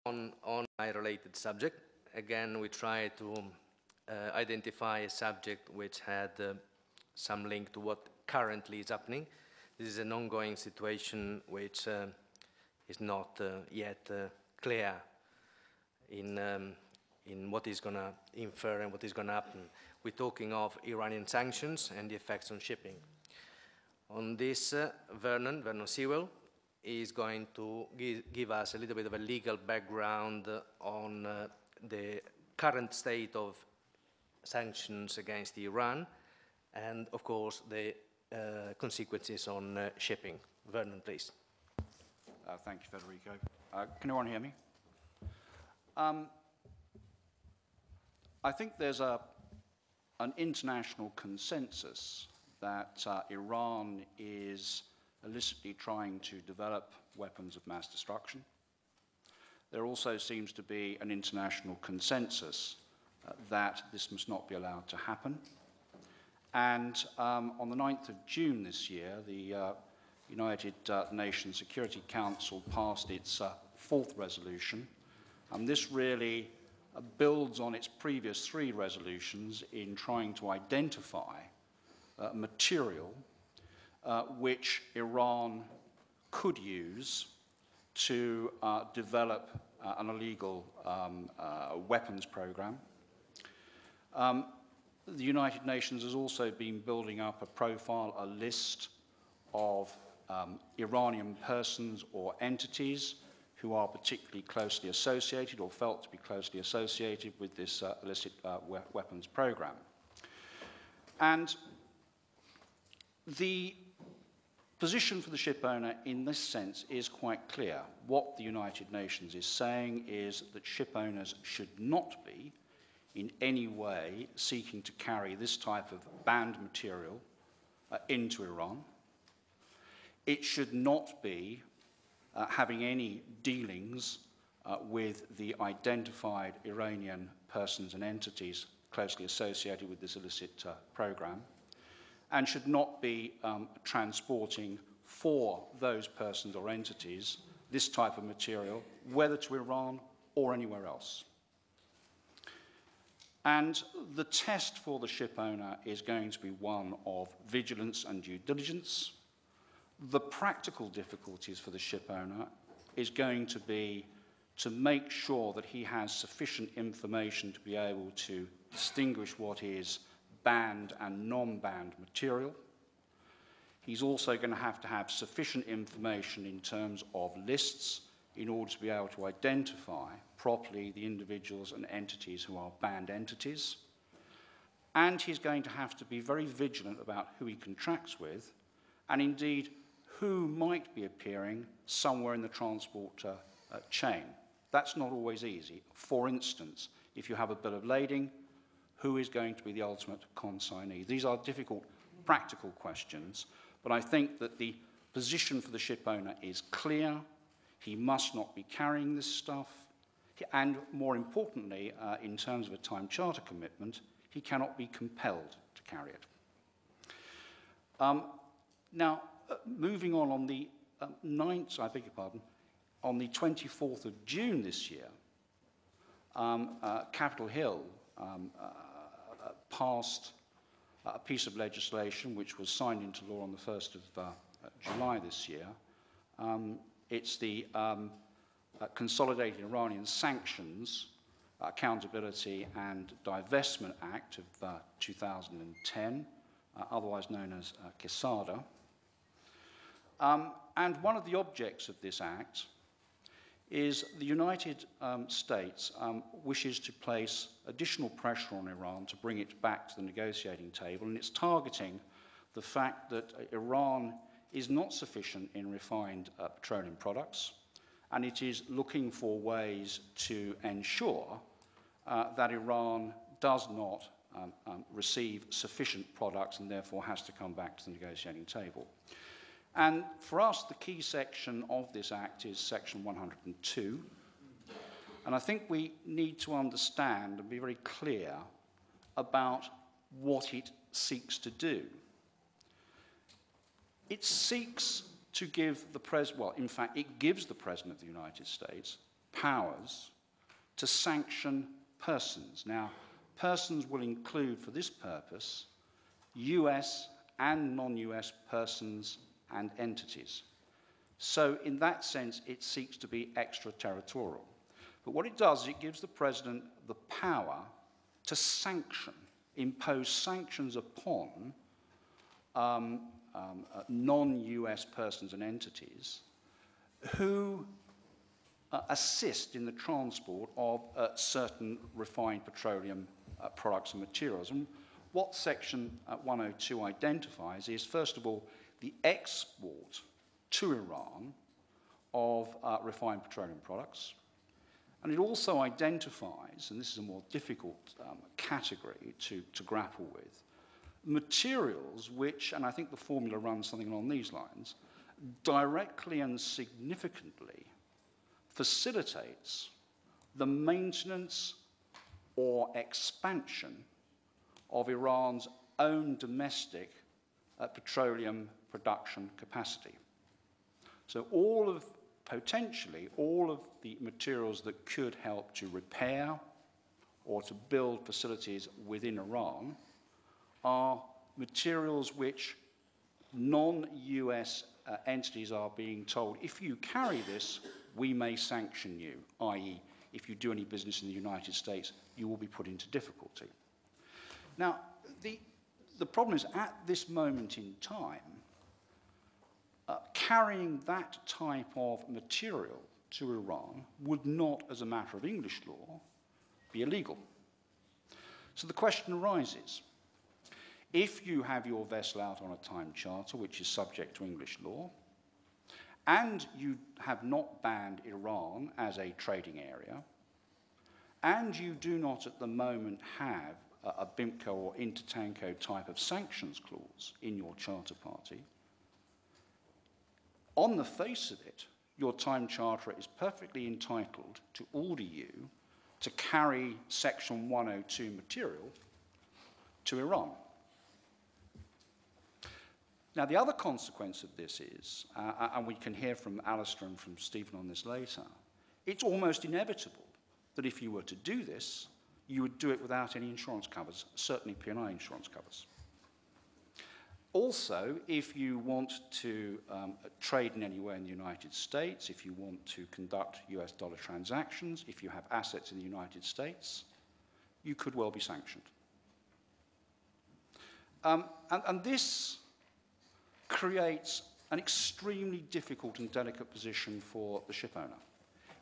on my related subject. Again, we try to identify a subject which had some link to what currently is happening. This is an ongoing situation which is not yet clear in what is going to infer and what is going to happen. We're talking of Iranian sanctions and the effects on shipping. On this, Vernon Sewell is going to give us a little bit of a legal background on the current state of sanctions against Iran and, of course, the consequences on shipping. Vernon, please. Thank you, Federico. Can everyone hear me? I think there's an international consensus that Iran is illicitly trying to develop weapons of mass destruction. There also seems to be an international consensus that this must not be allowed to happen. And on the 9th of June this year, the United Nations Security Council passed its fourth resolution. This really builds on its previous three resolutions in trying to identify material which Iran could use to develop an illegal weapons program. The United Nations has also been building up a profile, a list of Iranian persons or entities who are particularly closely associated or felt to be closely associated with this illicit weapons program. And the position for the ship owner in this sense is quite clear. What the United Nations is saying is that ship owners should not be in any way seeking to carry this type of banned material into Iran. It should not be having any dealings with the identified Iranian persons and entities closely associated with this illicit program, and should not be transporting for those persons or entities this type of material, whether to Iran or anywhere else. And the test for the ship owner is going to be one of vigilance and due diligence. The practical difficulties for the ship owner is going to be to make sure that he has sufficient information to be able to distinguish what is banned and non-banned material. He's also going to have sufficient information in terms of lists in order to be able to identify properly the individuals and entities who are banned entities. And he's going to have to be very vigilant about who he contracts with, and indeed who might be appearing somewhere in the transport chain. That's not always easy. For instance, if you have a bill of lading, who is going to be the ultimate consignee? These are difficult practical questions, but I think that the position for the ship owner is clear. He must not be carrying this stuff. And more importantly, in terms of a time charter commitment, he cannot be compelled to carry it. Now, moving on the 9th, I beg your pardon, on the 24th of June this year, Capitol Hill passed a piece of legislation which was signed into law on the 1st of July this year. It's the Consolidated Iranian Sanctions, Accountability and Divestment Act of 2010, otherwise known as KISADA. And one of the objects of this act is the United States wishes to place additional pressure on Iran to bring it back to the negotiating table, and it's targeting the fact that Iran is not sufficient in refined petroleum products, and it is looking for ways to ensure that Iran does not receive sufficient products and therefore has to come back to the negotiating table. And for us, the key section of this act is section 102. And I think we need to understand and be very clear about what it seeks to do. It seeks to give the President, well, in fact, it gives the President of the United States powers to sanction persons. Now, persons will include, for this purpose, US and non-US persons and entities. So in that sense, it seeks to be extraterritorial. But what it does is it gives the President the power to sanction, impose sanctions upon non-US persons and entities who assist in the transport of certain refined petroleum products and materials. And what Section 102 identifies is, first of all, the export to Iran of refined petroleum products. And it also identifies, and this is a more difficult category to grapple with, materials which, and I think the formula runs something along these lines, directly and significantly facilitates the maintenance or expansion of Iran's own domestic petroleum production capacity. So potentially all of the materials that could help to repair or to build facilities within Iran are materials which non-US entities are being told, if you carry this, we may sanction you, i.e., if you do any business in the United States, you will be put into difficulty. Now, the problem is, at this moment in time, carrying that type of material to Iran would not, as a matter of English law, be illegal. So the question arises, if you have your vessel out on a time charter, which is subject to English law, and you have not banned Iran as a trading area, and you do not at the moment have a BIMCO or Intertanko type of sanctions clause in your charter party, on the face of it, your time charterer is perfectly entitled to order you to carry Section 102 material to Iran. Now, the other consequence of this is, and we can hear from Alistair and from Stephen on this later, it's almost inevitable that if you were to do this, you would do it without any insurance covers, certainly P&I insurance covers. Also, if you want to trade in any way in the United States, if you want to conduct US dollar transactions, if you have assets in the United States, you could well be sanctioned. And this creates an extremely difficult and delicate position for the ship owner.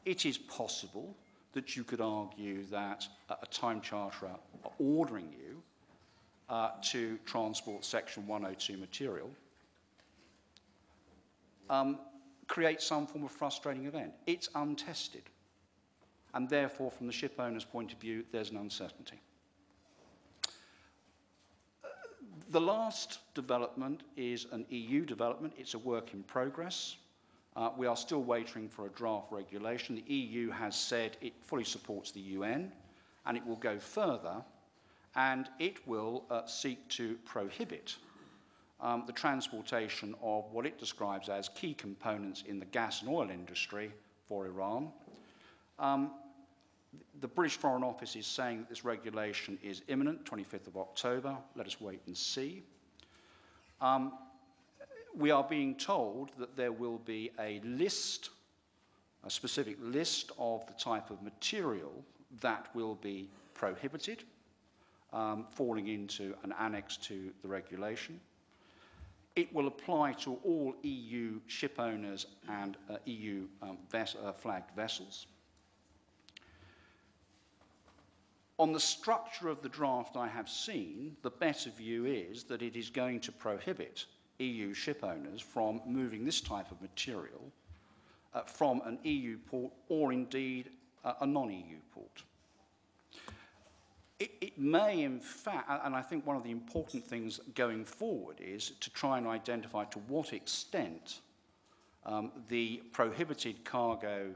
It is possible that you could argue that a time charterer ordering you to transport Section 102 material creates some form of frustrating event. It's untested. And therefore, from the ship owner's point of view, there's an uncertainty. The last development is an EU development. It's a work in progress. We are still waiting for a draft regulation. The EU has said it fully supports the UN, and it will go further, and it will seek to prohibit the transportation of what it describes as key components in the gas and oil industry for Iran. The British Foreign Office is saying that this regulation is imminent, 25th of October. Let us wait and see. We are being told that there will be a list, a specific list of the type of material that will be prohibited, falling into an annex to the regulation. It will apply to all EU ship owners and EU flagged vessels. On the structure of the draft I have seen, the better view is that it is going to prohibit EU ship owners from moving this type of material from an EU port or indeed a non-EU port. It may, in fact, and I think one of the important things going forward is to try and identify to what extent the prohibited cargo,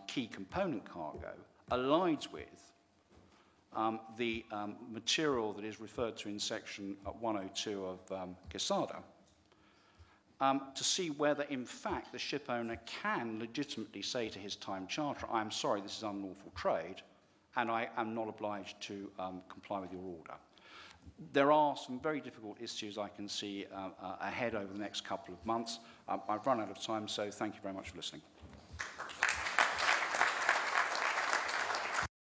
key component cargo, aligns with the material that is referred to in Section 102 of GESADA. to see whether, in fact, the ship owner can legitimately say to his time charterer, I am sorry, this is unlawful trade, and I am not obliged to comply with your order. There are some very difficult issues I can see ahead over the next couple of months. I've run out of time, so thank you very much for listening.